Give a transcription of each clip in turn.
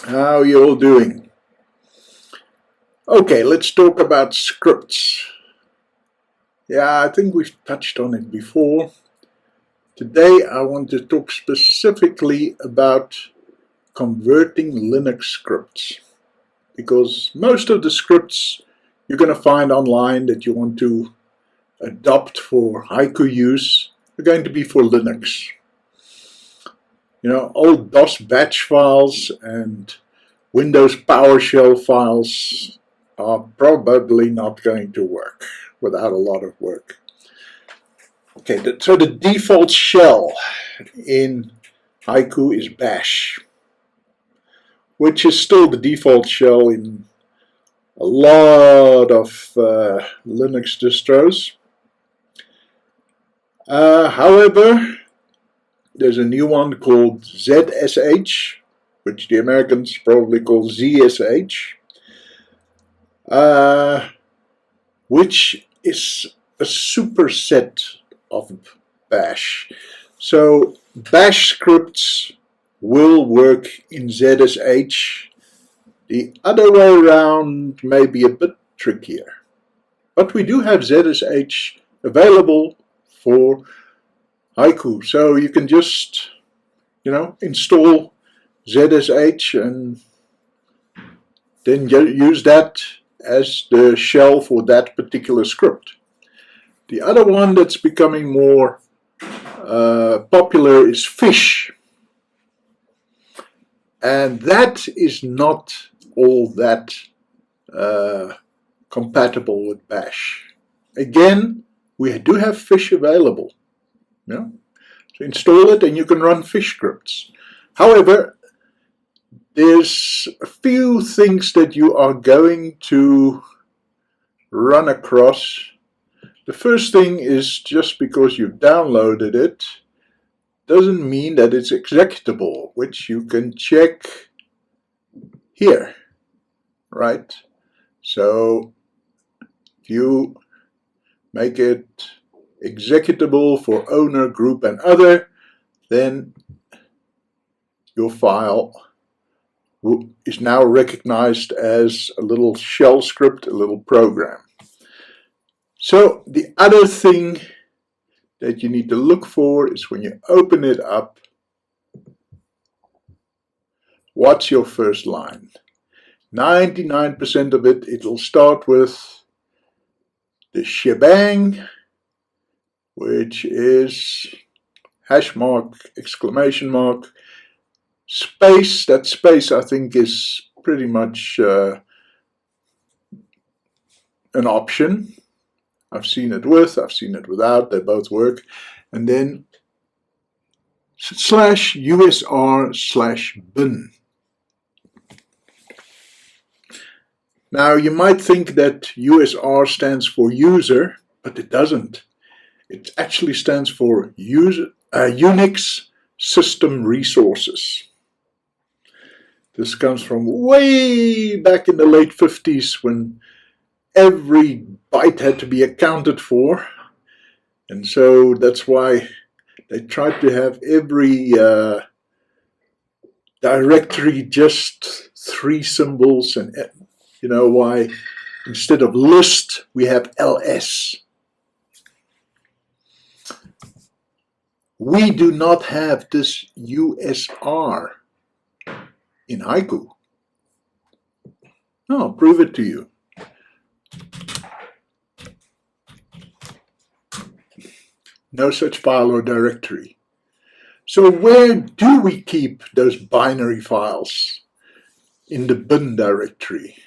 How are you all doing? Okay, let's talk about scripts. Yeah, I think we've touched on it before. Today I want to talk specifically about converting Linux scripts, because most of the scripts you're going to find online that you want to adopt for Haiku use are going to be for Linux. Old DOS batch files and Windows PowerShell files are probably not going to work without a lot of work. Okay, so the default shell in Haiku is bash, which is still the default shell in a lot of Linux distros. However, there's a new one called ZSH, which the Americans probably call ZSH, which is a superset of bash. So bash scripts will work in ZSH. The other way around may be a bit trickier. But we do have ZSH available for Haiku. So you can just, install ZSH and then use that as the shell for that particular script. The other one that's becoming more popular is fish. And that is not all that compatible with bash. Again, we do have fish available. So install it and you can run fish scripts. However, there's a few things that you are going to run across. The first thing is, just because you've downloaded it doesn't mean that it's executable, which you can check here, right? So if you make it executable for owner, group, and other, then your file is now recognized as a little shell script, a little program. So the other thing that you need to look for is when you open it up, what's your first line? 99% of it, it'll start with the shebang, which is hash mark, exclamation mark, space. That space, I think, is pretty much an option. I've seen it with, I've seen it without, they both work. And then /usr/bin. Now you might think that USR stands for user, but it doesn't. It actually stands for Unix System Resources. This comes from way back in the late 50s when every byte had to be accounted for. And so that's why they tried to have every directory just 3 symbols, and why instead of list we have ls. We do not have this USR in Haiku. No, I'll prove it to you. No such file or directory. So where do we keep those binary files? In the bin directory.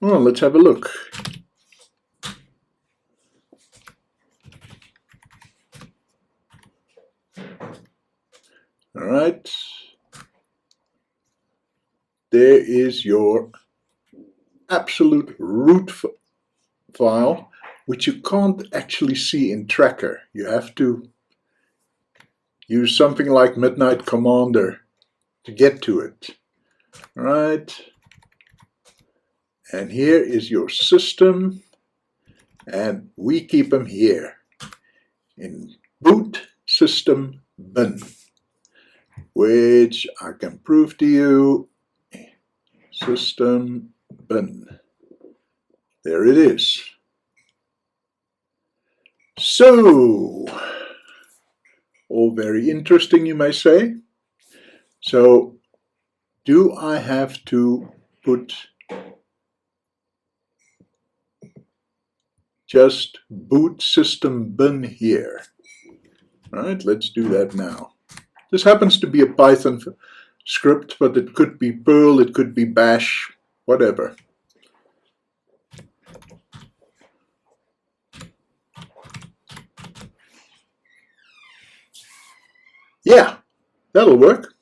Well, let's have a look. All right. There is your absolute root file, which you can't actually see in Tracker. You have to use something like Midnight Commander to get to it. All right. And here is your system, and we keep them here in boot system bin, which I can prove to you system bin. There it is. So, all very interesting, you may say. So, do I have to put just boot system bin here? All right, let's do that now. This happens to be a Python script, but it could be Perl, it could be Bash, whatever. Yeah, that'll work.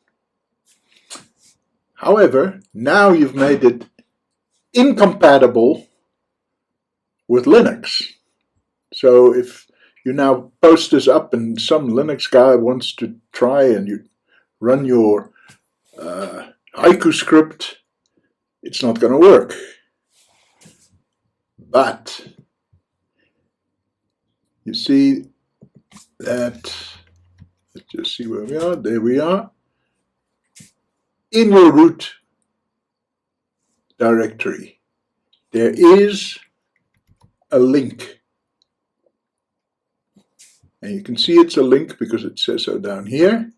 However, now you've made it incompatible with Linux. So if you now post this up and some Linux guy wants to try and you run your Haiku script, it's not going to work. But you see that, let's just see where we are. There we are. In your root directory, there is a link. And you can see it's a link because it says so down here,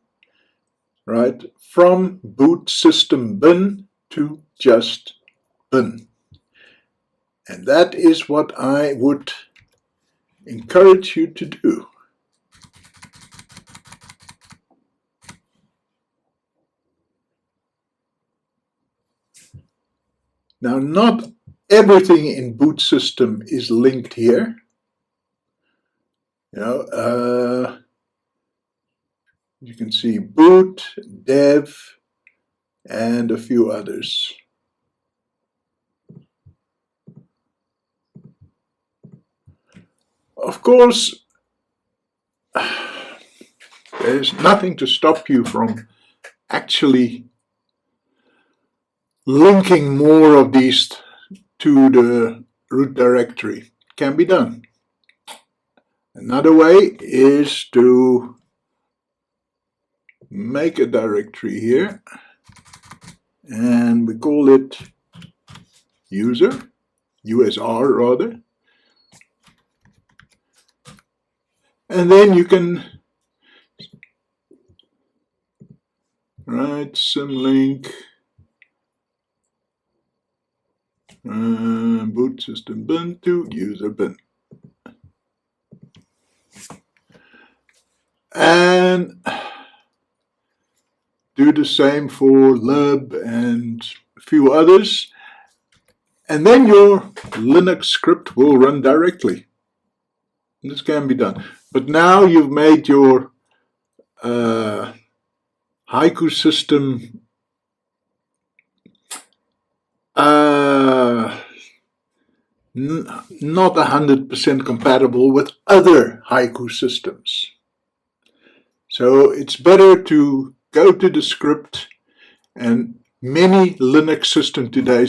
right? From boot system bin to just bin. And that is what I would encourage you to do. Now, not everything in boot system is linked here. You can see boot, dev, and a few others. Of course, there's nothing to stop you from actually linking more of these to the root directory. It can be done. Another way is to make a directory here, and we call it user, USR rather. And then you can write symlink boot system bin to user bin. And do the same for lib and a few others. And then your Linux script will run directly. This can be done. But now you've made your Haiku system not 100% compatible with other Haiku systems. So it's better to go to the script, and many Linux systems today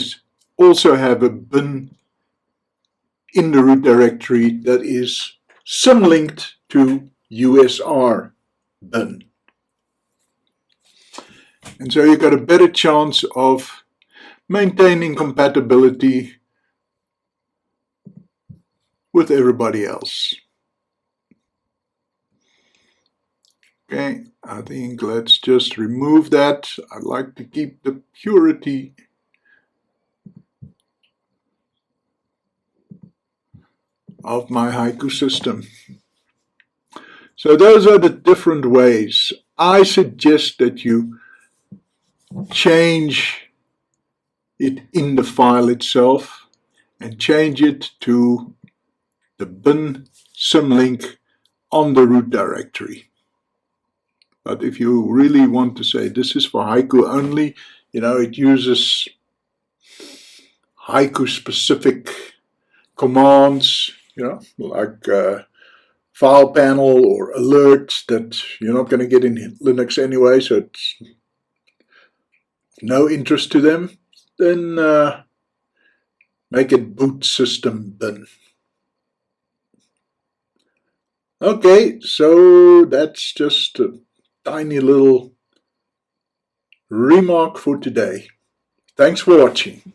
also have a bin in the root directory that is symlinked to USR bin. And so you've got a better chance of maintaining compatibility with everybody else. Okay, I think let's just remove that. I'd like to keep the purity of my Haiku system. So those are the different ways. I suggest that you change it in the file itself and change it to the bin symlink on the root directory. But if you really want to say this is for Haiku only, it uses Haiku specific commands, like file panel or alerts that you're not going to get in Linux anyway, so it's no interest to them, then make it boot system bin. Okay, so that's just a tiny little remark for today. Thanks for watching.